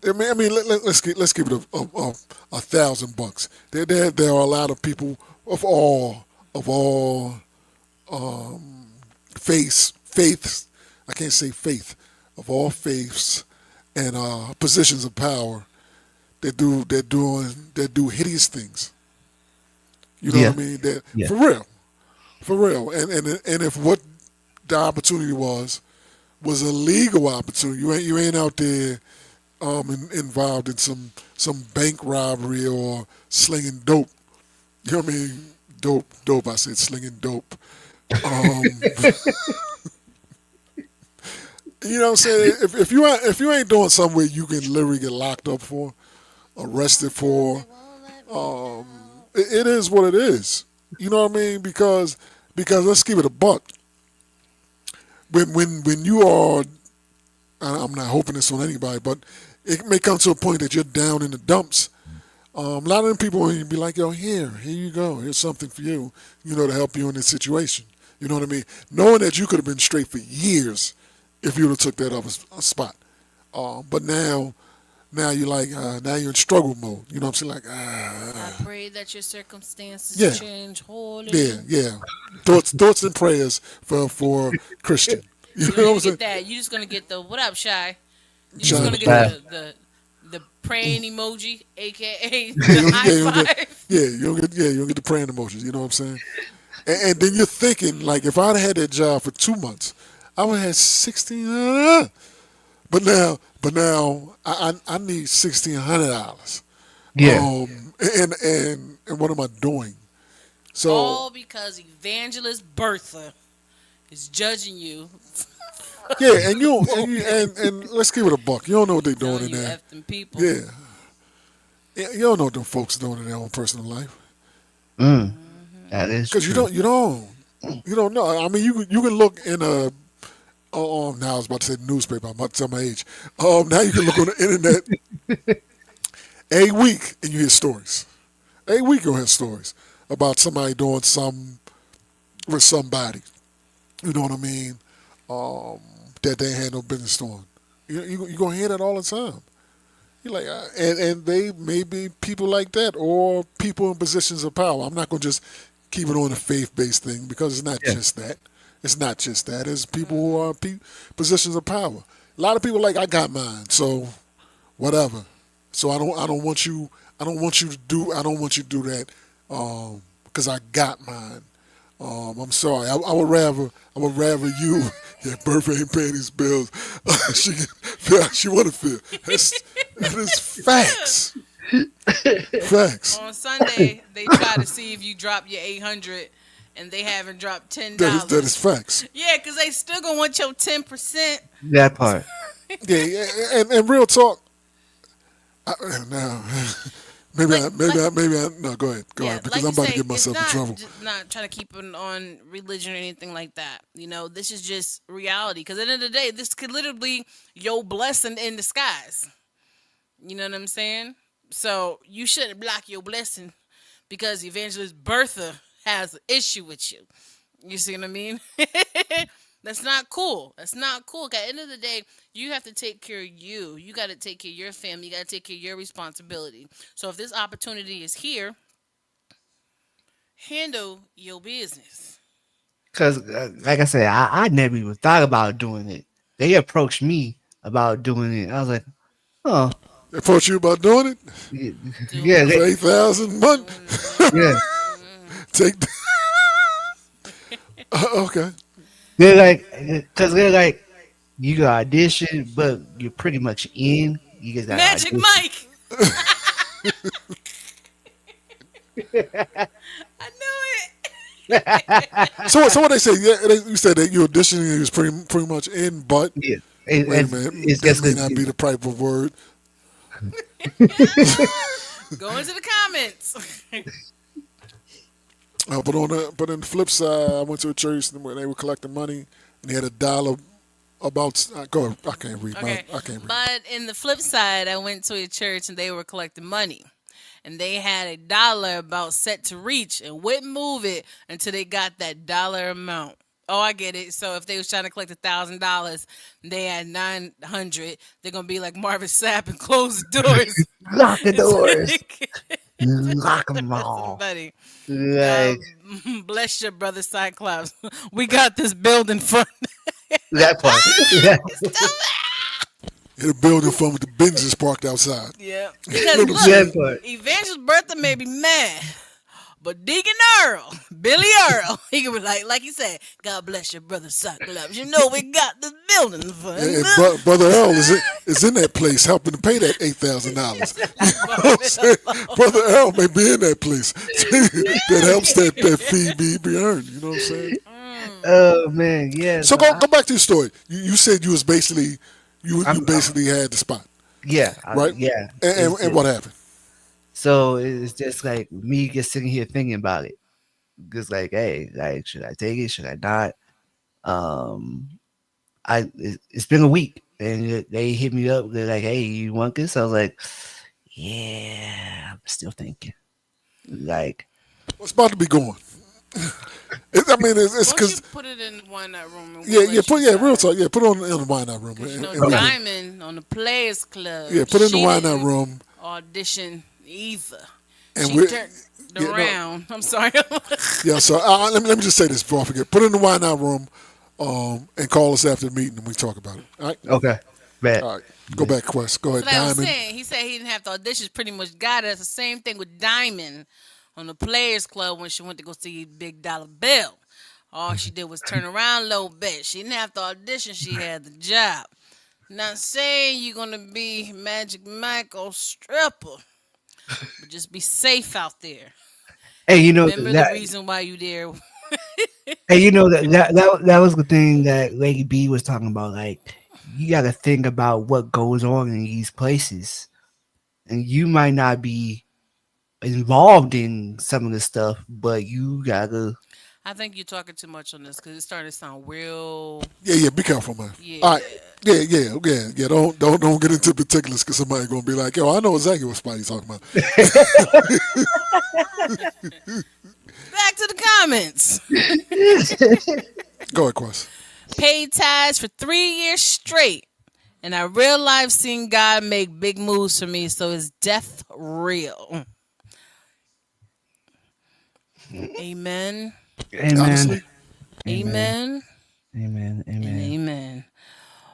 I mean, let's keep it a thousand bucks. There are a lot of people of all faiths. I can't say faith of all faiths and positions of power that do hideous things. You know Yeah, what I mean? That yeah, for real. And if what the opportunity was a legal opportunity, you ain't out there involved in some bank robbery or slinging dope. You know what I mean? Dope. I said slinging dope. Um, you know what I'm saying? If you ain't doing something where you can literally get locked up for, arrested for, it is what it is. You know what I mean? Because let's keep it a buck. When you are, I'm not hoping this on anybody, but it may come to a point that you're down in the dumps. A lot of them people will be like, "Yo, here you go. Here's something for you, to help you in this situation." You know what I mean? Knowing that you could have been straight for years if you would have took that other spot. But now you're like, now you're in struggle mode. You know what I'm saying? Like, I pray that your yeah, circumstances change wholly. yeah. Thoughts and prayers for Christian. You You don't know what even I'm saying? get that. You're just gonna get the what up, shy. You're just Trying gonna to get pray. the praying emoji, aka Yeah, the high you don't get, five. you don't get the praying emotions. You know what I'm saying? And then you're thinking like, if I'd had that job for 2 months, I would have had 16. But now I need $1,600. yeah, And what am I doing? So All because Evangelist Bertha is judging you. yeah, and let's give it a buck. You don't know what they're doing Telling in you there. F them people. Yeah, yeah, you don't know what them folks doing in their own personal life mm, that is because you true. don't you don't you don't know. I mean, you can look in a now I was about to say newspaper. I'm about to tell my age. Now you can look on the internet a week and you hear stories. A week you'll hear stories about somebody doing something with somebody. You know what I mean? Um, that they had no business doing. You gonna hear that all the time. You're like, and they may be people like that or people in positions of power. I'm not gonna just keep it on a faith-based thing because it's not Yeah, just that. It's not just that. It's people who are positions of power. A lot of people like I got mine, so whatever. So I don't want you I don't want you to do that because I got mine. I'm sorry. I would rather you. Yeah, Bertha ain't paying these bills. She can feel how she want to feel. That is facts. Facts. On Sunday, they try to see if you drop your 800 and they haven't dropped That is $10. facts. Yeah, because they still gonna want your 10%. that part. Yeah, and real talk. Now, no. Go Yeah, ahead, because like I'm you about to say, get it's myself in not trouble. not trying to keep it on religion or anything like that. This is just reality. Because at the end of the day, this could literally be your blessing in disguise. You know what I'm saying? So you shouldn't block your blessing because Evangelist Bertha has an issue with you. You see what I mean? That's not cool. That's not cool. At the end of the day, you have to take care of you. You got to take care of your family. You got to take care of your responsibility. So if this opportunity is here, handle your business. Cause like I said, I never even thought about doing it. They approached me about doing it. I was like, oh, They approach you about doing it yeah, Doing yeah, for they, it. 8,000 a month. Doing it. yeah. Take. Okay. They're like, cause they're like, you got audition, but you're pretty much in. You just got Magic audition. Mike. I knew it. So what they say? Yeah, you said that you auditioning is pretty much in, but Yeah, wait a minute, it's that just may cause not be the proper word. Go into the comments. But on the flip side, I went to a church and when they were collecting money, and they had a dollar about. Go ahead, I can't read. Okay. I can't read. But in the flip side, I went to a church and they were collecting money. And they had a dollar about set to reach and wouldn't move it until they got that dollar amount. Oh, I get it. So if they was trying to collect $1,000, they had 900. They're gonna be like Marvin Sapp and close the doors. lock the Until they doors, get lock them all. somebody. God Like bless your brother Cyclops. We got this building fund. that part. In a building from the Benzes parked outside. Yeah. You Because know what I'm That look, saying? part. Evangelist Bertha may be mad, but Deacon Earl, Billy Earl, he can be like you said, God bless your brother Cyclops. You know we got this building fund. And Brother Earl is in that place helping to pay that $8,000. You know what I'm saying? Brother Earl may be in that place that helps that fee be earned. You know what I'm saying? Oh man, yeah. So So go back to your story. You said you was basically you I'm basically had the spot, yeah, right? yeah. And what happened? So it's just like me just sitting here thinking about it. Just like, hey, like, should I take it? Should I not? Um, it's been a week, and they hit me up. They're like, hey, you want this? I was like, yeah, I'm still thinking. Like, What's about to be going? I mean, it's Why don't you because put it in one that room and yeah, we'll let you real decide? talk. Yeah, put it on in the wine out room, Because you know and we can Diamond on the Players Club, yeah put it in the she wine out didn't room, audition either. and She we turned yeah no around. I'm sorry. yeah. So let me just say this before I forget. Put it in the wine out room, and call us after the meeting and we talk about it. okay, bad. All right. Go back, Quest. Go ahead, Like I was Diamond. saying, he said he didn't have to audition. Pretty much got it. It's the same thing with Diamond on the Players Club when she went to go see Big Dollar Bill. All she did was turn around a little bit. She didn't have to audition. She had the job. Not saying you're gonna be Magic Mike or stripper, but just be safe out there. Hey, you know Remember the that. reason why you there. Hey, you know that was the thing that Lady B was talking about. Like, you got to think about what goes on in these places, and you might not be involved in some of the stuff, but you gotta. I think you're talking too much on this because it's starting to sound real. Yeah. Be careful, man. Yeah. All right. Yeah. Don't get into particulars because somebody gonna be like, yo, I know exactly what spot he's talking about. Back to the comments. Go ahead, Quest. Paid tithes for 3 years straight. And I real life seen God make big moves for me, so it's death real. Amen. Amen. Honestly, Amen. Amen. Amen. And Amen. amen.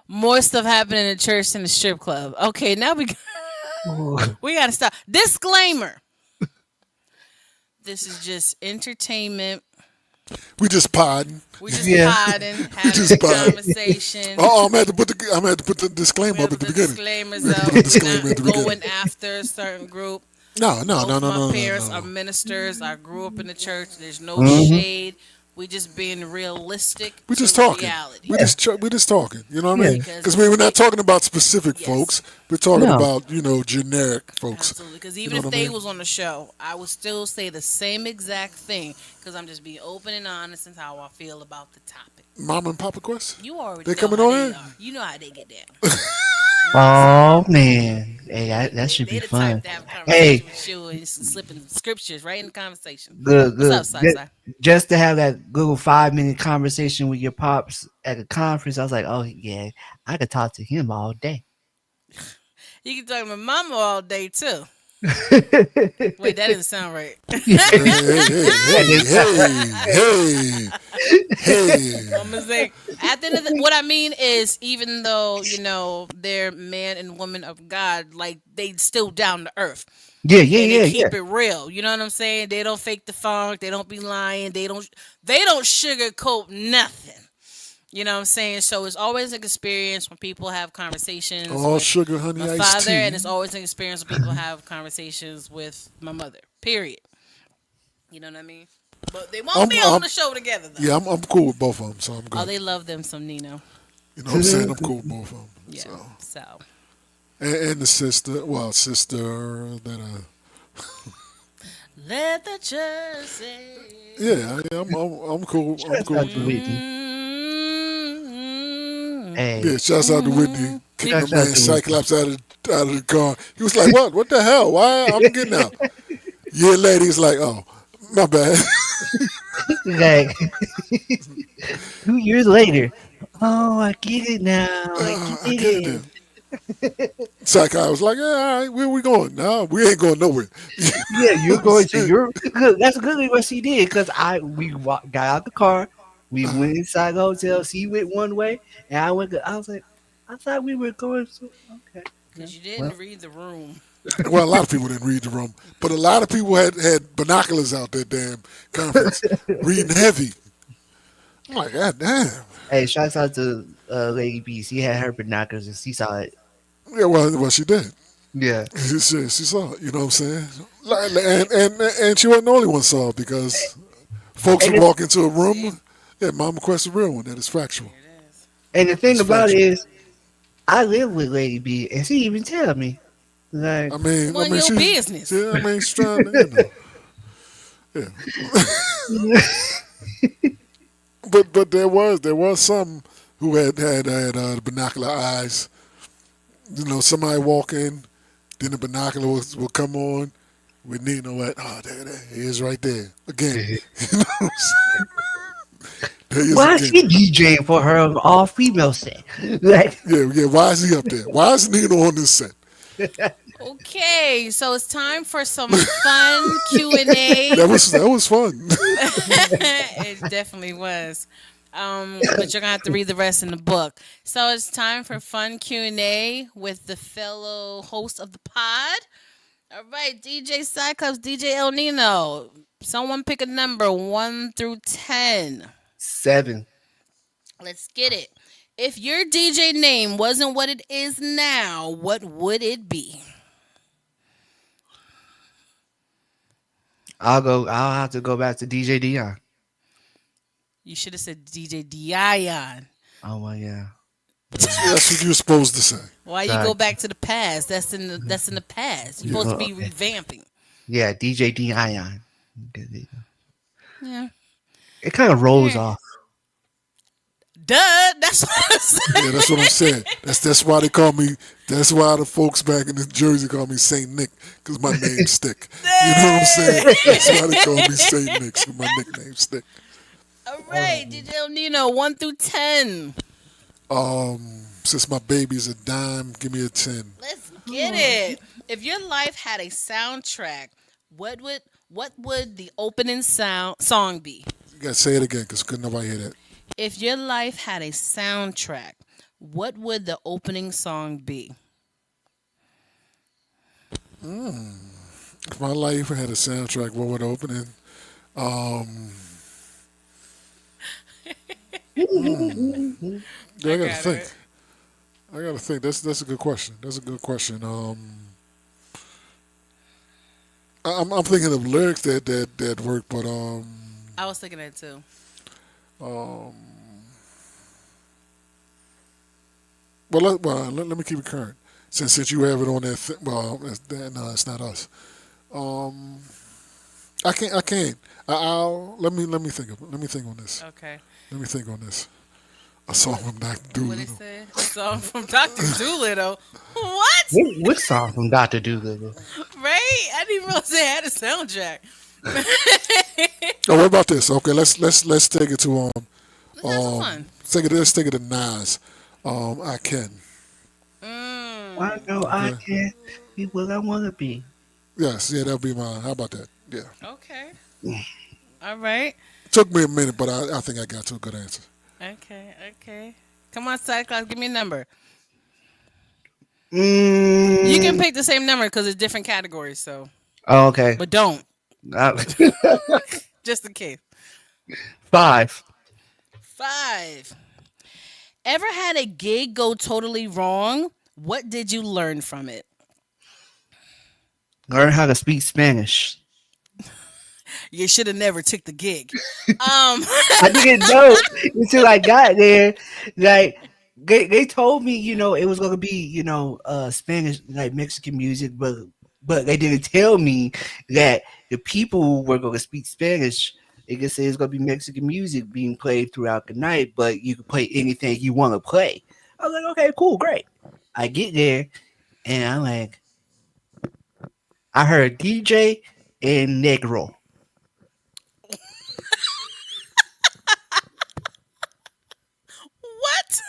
More stuff happening in the church than the strip club. Okay, now Ooh. we gotta stop. Disclaimer. This is just entertainment. we just podding. We just Yeah. podding, having just a podding. conversation. Oh, I'm gonna have to put the We disclaimer have up to at the put beginning. disclaimers We have to out. put a We're disclaimer at the not beginning. going after a certain group. No, Both my no, parents no, are no. ministers. I grew up in the church. There's no Mhm. shade. We just being realistic We to just talking. reality. We just talking. You know what I Yeah. mean? Because Because we're not talking about specific yes, folks. We're talking No. about generic folks. absolutely. Because You even know if what I they mean? was on the show, I would still say the same exact thing. Because I'm just being open and honest and how I feel about the topic. Mama and Papa Quest. You already They know coming how on they in? are. You know how they get down. You know what I'm saying? Oh man. Hey, that should be They the type fun. to have a conversation Hey, with you and slipping scriptures right in the conversation. good, What's up, good. Sai Sai? Just to have that little 5 minute conversation with your pops at a conference, I was like, oh yeah, I could talk to him all day. You can talk to my mama all day too. Wait, that That didn't sound right. Hey, hey, hey, is not right. hey, hey, hey. I'm gonna say at the end of what I mean is even though they're man and woman of God, like they still down to earth Yeah, and they yeah, yeah, yeah. keep it real. You know what I'm saying? They don't fake the funk. They don't be lying. They don't sugarcoat nothing. You know what I'm saying? So it's always an experience when people have conversations All with sugar, my honey, iced father, and tea. it's always an experience when people have conversations with my mother. Period. You know what I mean? But they won't be on I'm the show together though. yeah, I'm cool with both of them, so I'm Oh, good. they love them some Nino. You know what I'm saying? I'm cool with both of them. Yeah. So, So and the sister, well, sister that let the church say. yeah, I'm cool. I'm Shouts cool out with to them. Whitney. Mm-hmm. Yeah, Hey, shouts out to Whitney. Kicked my shouts out man to Whitney. Cyclops out of the car. He was like, "What? What the hell? Why? I'm getting out." Year later, he's like, "Oh, my bad." Like 2 years later, oh, I get it now. I get I get it it. now. Cyclops was like, "Yeah, all right, where we going? No, we ain't going nowhere." Yeah, you're going to your. Good. That's good what she did because got out the car, we went inside the hotel. She went one way, and I went. I was like, I thought we were going. So okay, yeah. Because you Well, didn't read the room. Well, a lot of people didn't read the room, but a lot of people had binoculars out that damn conference, reading heavy. I'm like, God damn. hey, shouts out to Lady B. She had her binoculars and she saw it. Yeah, well, she did. Yeah. She saw it. You know what I'm saying? And she wasn't the only one saw it because folks And would the, walk into a See? room. Yeah, Mama Quest is a real one. That is factual. There it is. and the thing It's about it factual. is, I live with Lady B, and she even tell me like, One your business. I mean, she's trying to, yeah. But there was some who had binocular eyes. You know, somebody walk in, then the binocular will come on. We need to know what. Oh, there he is right there again. You know what I'm saying? There he is why is again. she DJing for her all female set? Like, Yeah, yeah. Why is he up there? Why is Nino on this set? Okay, so it's time for some fun Q&A. That was fun. It definitely was. But you're gonna have to read the rest in the book. So it's time for fun Q&A with the fellow host of the pod. All right, DJ Cyclops, DJ El Nino. Someone pick a number 1 through 10. 7. Let's get it. If your DJ name wasn't what it is now, what would it be? I'll have to go back to DJ Dion. You should have said DJ Dion. Oh my yeah. That's what you're supposed to say. Why you Sorry. go back to the past? That's in the past. You're supposed to be revamping. Yeah, DJ Dion. Yeah. It kind of rolls Yeah. off. Duh. That's what I Yeah, said. that's what I'm saying. That's why they call me. That's why the folks back in New Jersey call me Saint Nick because my name stick. You know what I'm saying? That's why they call me Saint Nick because my nickname stick. All right, DJ El Nino, 1 through 10. Since my baby's a dime, give me a 10. Let's get it. If your life had a soundtrack, what would the opening song be? You gotta say it again because couldn't nobody hear that. If your life had a soundtrack, what would the opening song be? If my life had a soundtrack, what would open it? Yeah, I gotta got think. it. I gotta think. That's a good question. That's a good question. I'm thinking of lyrics that work, but I was thinking that too. um, let me keep it current. Since you have it on that, no, it's not us. Um, I can't. I'll let me think on this. Okay. Let me think on this. A song from Dr. What it Doolittle. said? A song from Dr. Doolittle. What? What song from Doctor Doolittle? Right? I didn't even realize they had a soundtrack. Oh, what about this? Okay, let's take it to Let's have some fun. let's take it to Nas. I can. I Mm, know I Okay. can't be what I want to be. Yes, yeah, that'll be mine. How about that? Yeah. okay. All right. Took me a minute, but I think I got to a good answer. Okay. Okay. Come on, side class. Give me a number. You can Mm, pick the same number because it's different categories. So, oh, okay. but don't Uh, just in case. 5. 5. Ever had a gig go totally wrong? What did you learn from it? Learn how to speak Spanish. You should have never took the gig. Um. I didn't know until I got there. Like they told me, it was gonna be, Spanish, like Mexican music, but they didn't tell me that the people were gonna speak Spanish. They just say it's gonna be Mexican music being played throughout the night, but you can play anything you want to play. I was like, okay, cool, great. I get there and I'm like, I heard DJ and Negro. What?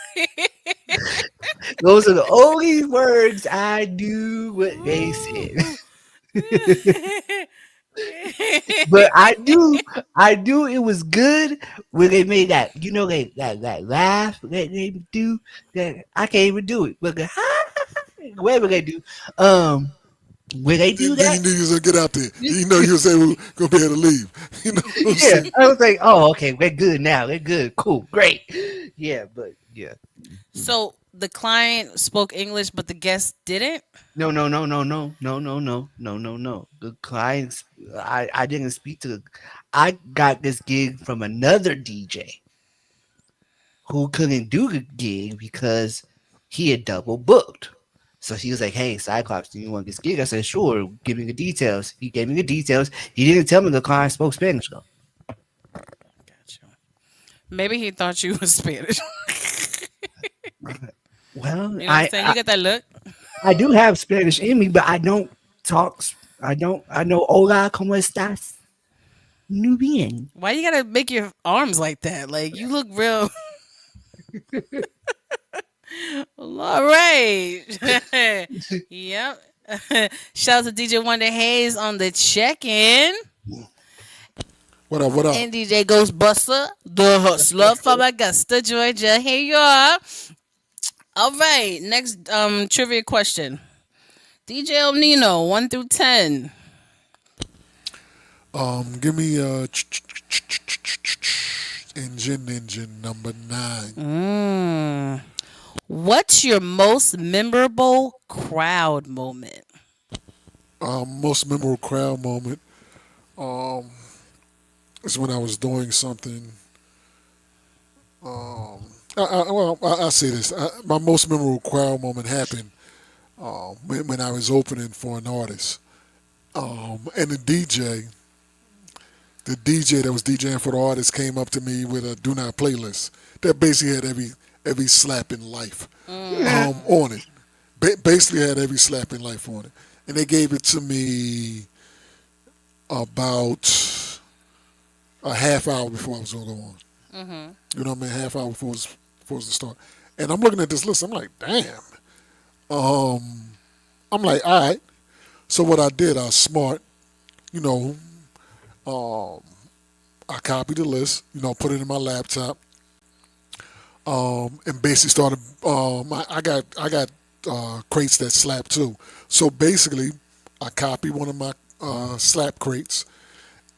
Those are the only words I knew what they said. But I knew it was good when they made that, that laugh that they do. That I can't even do it, but whatever they do, when they do Then you that, knew you was gonna get out there. You know you was able gonna be able to leave. You know what I'm yeah, saying? I was like, oh, okay, we're good now, we're good, cool, great, yeah, but yeah, So the client spoke English, but the guest didn't. no, no, no, no, no, no, no, no, no, no, no. The clients, I didn't speak to the. I got this gig from another DJ who couldn't do the gig because he had double booked. So he was like, "Hey, Cyclops, do you want this gig?" I said, "Sure. Give me the details." He gave me the details. He didn't tell me the client spoke Spanish though. Gotcha. Maybe he thought you was Spanish. Well, You know what I'm I, saying? You I got that look. I do have Spanish in me, but I don't talk. I don't. I know hola, cómo estás, muy bien. Why you gotta make your arms like that? Like you look real. All right. Yep. Shout out to DJ Wonder Hayes on the check-in. What up? What up? And DJ Ghostbuster, the hustler from Augusta, Georgia. Here you are. All right. Next trivia question. DJ El Nino, 1 through 10. Give me engine number 9. Mm. What's your most memorable crowd moment? Most memorable crowd moment is when I was doing something. I say this. My most memorable crowd moment happened when I was opening for an artist, and the DJ that was DJing for the artist came up to me with a "Do Not" playlist that basically had every slap in life on it. Basically had every slap in life on it, and they gave it to me about a half hour before I was gonna go on. You know what I mean? Half hour before it was to start. And I'm looking at this list. I'm like, damn. I'm like, all right. So what I did, I was smart. You know, I copied the list. Put it in my laptop. And basically started. I got crates that slap too. So basically, I copied one of my slap crates,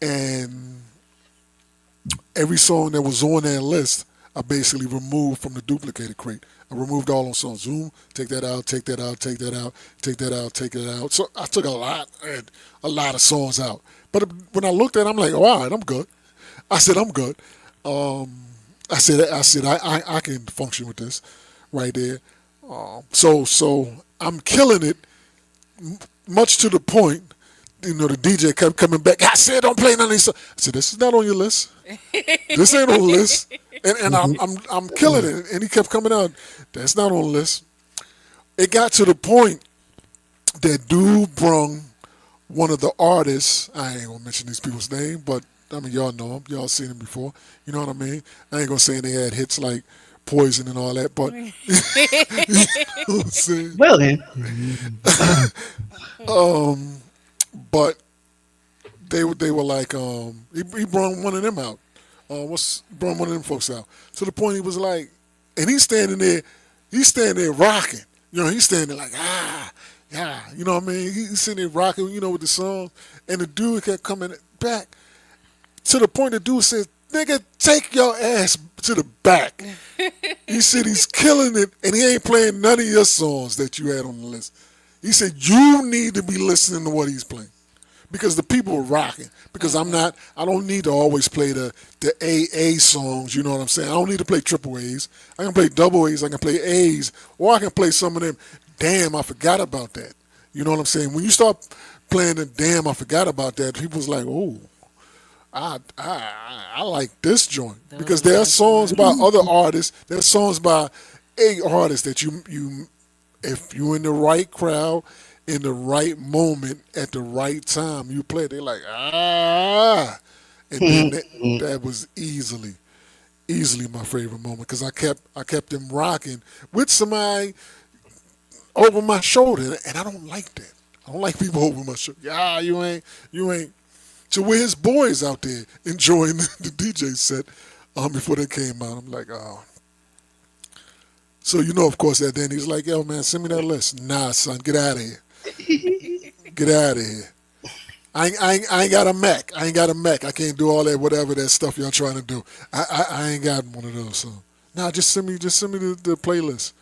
and every song that was on that list, I basically removed from the duplicated crate. I removed all those songs. Zoom, take that out, take that out, take that out, take that out, take that out. So I took a lot of songs out. But when I looked at it, I'm like, oh, all right, I'm good. I said, I'm good. I can function with this right there. So I'm killing it, much to the point. The DJ kept coming back. I said, don't play none of these songs. I said, this is not on your list. This ain't on the list. And I'm killing it. And he kept coming out. That's not on the list. It got to the point. that dude brung one of the artists. I ain't gonna mention these people's name, but I mean y'all know them. Y'all seen them before. You know what I mean? I ain't gonna say they had hits like Poison and all that, but you know what I'm saying. Well then, But they were like he brought one of them out. Brought one of them folks out to the point he was like, and he's standing there rocking. You know, he's standing there like yeah, you know what I mean. He's sitting there rocking, you know, with the song, and the dude kept coming back to the point the dude said, "Nigga, take your ass to the back." He said he's killing it, and he ain't playing none of your songs that you had on the list. He said you need to be listening to what he's playing because the people are rocking. Because I don't need to always play the AA songs. You know what I'm saying? I don't need to play triple A's. I can play double A's. I can play A's, or I can play some of them. Damn, I forgot about that. You know what I'm saying? When you start playing the damn, I forgot about that. People's like, oh, I like this joint Those are because the there are best songs by ones. other artists. There are songs by a artist that you if you in the right crowd in the right moment at the right time you play. They like and then that was easily my favorite moment because I kept them rocking with somebody over my shoulder and I don't like that. I don't like people over my shoulder. Yeah, you ain't to where his boys out there enjoying the DJ set before they came out. I'm like, oh. So you know, of course, that then he's like, yo, man, send me that list. Nah, son, get out of here. Get out of here. I ain't got a Mac. I ain't got a Mac. I can't do all that whatever that stuff y'all trying to do. I ain't got one of those. So nah, just send me the playlist.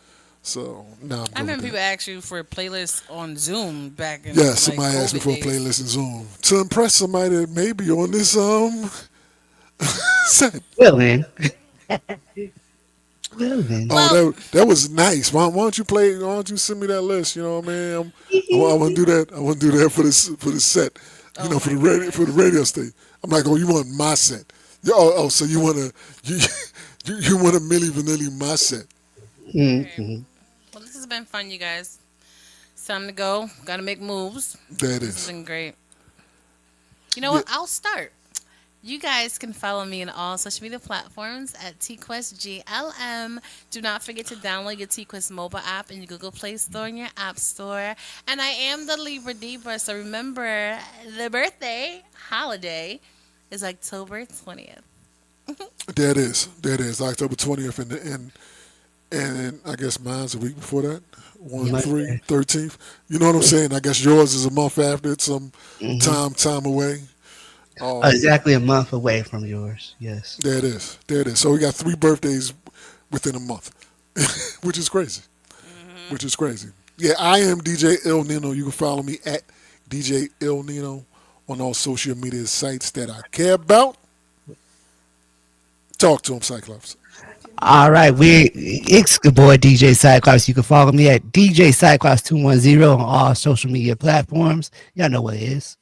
So nah, I'm I good with remember that. people asked you for playlists on Zoom back in Yeah, like somebody asked me COVID for a days. playlist in Zoom to impress somebody that may be on this set. well then, well then. Oh, Well, that was nice. Why don't you play? Why don't you send me that list? You know what I mean? I want to do that. I want to do that for the set. You oh know, for my the radio station. I'm like, oh, you want my set? Yeah, so you want to you you want to Milli Vanilli my set? gosh. Mm-hmm. Well, this has been fun, you guys. It's time to go. Got to make moves. That This has is. been great. You know Yeah, what? I'll start. You guys can follow me on all social media platforms at TQuestGLM. Do not forget to download your TQuest mobile app in your Google Play Store and your App Store. And I am the Libra Diva, so remember the birthday holiday is October 20th. that is. That is October 20th, and I guess mine's a week before that. 1, Yes. 3, Monday. 13th. You know what I'm saying? I guess yours is a month after. It's some Mm-hmm. time away. Um, Exactly a month away from yours. Yes. There it is. There it is. So we got 3 birthdays within a month, which is crazy. Which is crazy. Yeah, I am DJ Il Nino. You can follow me at DJ Il Nino on all social media sites that I care about. Talk to him, Cyclops. All right, it's the boy DJ Cyclops. You can follow me at DJ Cyclops 210 on all social media platforms. Y'all know what it is.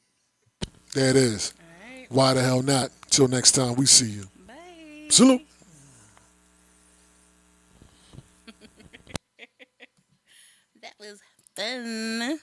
There it is. All right. Why the hell not? Till next time, we see you. Salute. Bye. That was fun.